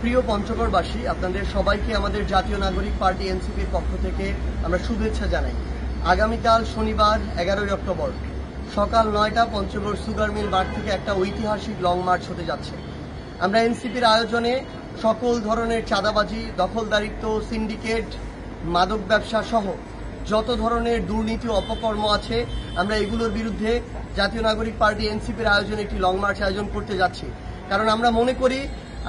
প্রিয় পঞ্চগড়বাসী, আপনাদের সবাইকে আমাদের জাতীয় নাগরিক পার্টি এনসিপির পক্ষ থেকে আমরা শুভেচ্ছা জানাই। আগামীকাল শনিবার 11 অক্টোবর সকাল 9টা পঞ্চগড় সুগার মিল বার থেকে একটা ঐতিহাসিক লং মার্চ হতে যাচ্ছে। আমরা এনসিপির আয়োজনে সকল ধরনের চাঁদাবাজি, দখলদারিত্ব, সিন্ডিকেট, মাদক ব্যবসা সহ যত ধরনের দুর্নীতি অপকর্ম আছে, আমরা এগুলোর বিরুদ্ধে জাতীয় নাগরিক পার্টি এনসিপির আয়োজনে একটি লং মার্চ আয়োজন করতে যাচ্ছি। কারণ আমরা মনে করি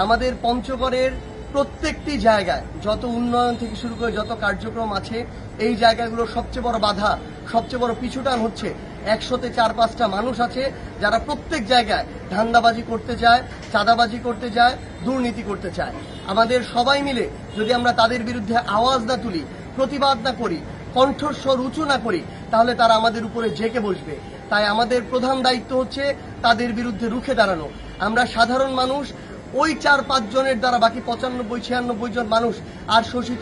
আমাদের পঞ্চগড়ের প্রত্যেকটি জায়গায় যত উন্নয়ন থেকে শুরু করে যত কার্যক্রম আছে, এই জায়গাগুলোর সবচেয়ে বড় বাধা, সবচেয়ে বড় পিছুটান হচ্ছে 100তে 4-5টা মানুষ আছে যারা প্রত্যেক জায়গায় ধান্দাবাজি করতে চায়, চাঁদাবাজি করতে চায়, দুর্নীতি করতে চায়। আমাদের সবাই মিলে যদি আমরা তাদের বিরুদ্ধে আওয়াজ না তুলি, প্রতিবাদ না করি, কণ্ঠস্বর উঁচু না করি, তাহলে তারা আমাদের উপরে জেকে বসবে। তাই আমাদের প্রধান দায়িত্ব হচ্ছে তাদের বিরুদ্ধে রুখে দাঁড়ানো। আমরা সাধারণ মানুষ, ওই 4-5 জনের দ্বারা বাকি 95-96 জন মানুষ আর শোষিত,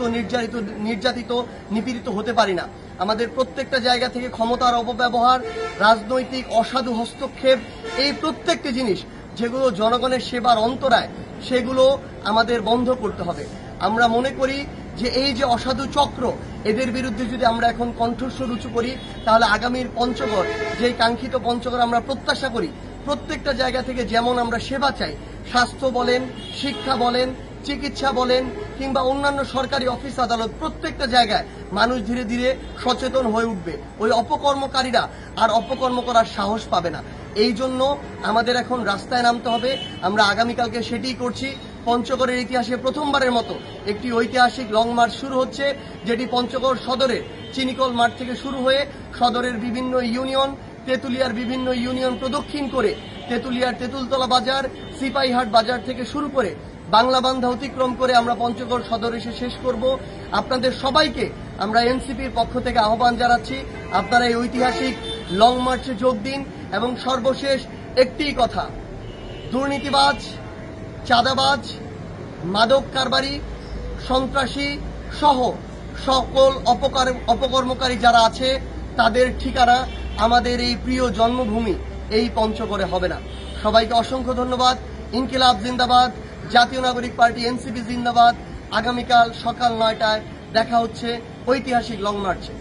নির্যাতিত, নিপীড়িত হতে পারি না। আমাদের প্রত্যেকটা জায়গা থেকে ক্ষমতার অপব্যবহার, রাজনৈতিক অসাধু হস্তক্ষেপ, এই প্রত্যেকটি জিনিস যেগুলো জনগণের সেবার অন্তরায়, সেগুলো আমাদের বন্ধ করতে হবে। আমরা মনে করি যে এই যে অসাধু চক্র, এদের বিরুদ্ধে যদি আমরা এখন কণ্ঠস্বর উঁচু করি, তাহলে আগামীর পঞ্চগড়, যে কাঙ্ক্ষিত পঞ্চগড় আমরা প্রত্যাশা করি, প্রত্যেকটা জায়গা থেকে যেমন আমরা সেবা চাই, স্বাস্থ্য বলেন, শিক্ষা বলেন, চিকিৎসা বলেন, কিংবা অন্যান্য সরকারি অফিস আদালত, প্রত্যেকটা জায়গায় মানুষ ধীরে ধীরে সচেতন হয়ে উঠবে। ওই অপকর্মকারীরা আর অপকর্ম করার সাহস পাবে না। এই জন্য আমাদের এখন রাস্তায় নামতে হবে। আমরা আগামীকালকে সেটিই করছি। পঞ্চগড়ের ইতিহাসে প্রথমবারের মতো একটি ঐতিহাসিক লং মার্চ শুরু হচ্ছে, যেটি পঞ্চগড় সদরের চিনিকল মাঠ থেকে শুরু হয়ে সদরের বিভিন্ন ইউনিয়ন, তেঁতুলিয়ার বিভিন্ন ইউনিয়ন প্রদক্ষিণ করে তেঁতুলিয়ার তেঁতুলতলা বাজার, সিপাহীহাট বাজার থেকে শুরু করে বাংলাবান্ধা অতিক্রম করে আমরা পঞ্চগড় সদর এসে শেষ করব। আপনাদের সবাইকে আমরা এনসিপির পক্ষ থেকে আহ্বান জানাচ্ছি, আপনারা এই ঐতিহাসিক লং মার্চে যোগ দিন। এবং সর্বশেষ একটিই কথা, দুর্নীতিবাজ, চাঁদাবাজ, মাদক কারবারি, সন্ত্রাসী সহ সকল অপকর্মকারী যারা আছে, তাদের ঠিকানা আমাদের এই প্রিয় জন্মভূমি এই পঞ্চগড়ে হবে না। সবাইকে অসংখ্য ধন্যবাদ। ইনকিলাব জিন্দাবাদ, জাতীয় নাগরিক পার্টি এনসিপি জিন্দাবাদ। আগামীকাল সকাল 9টায় দেখা হচ্ছে ঐতিহাসিক লং মার্চে।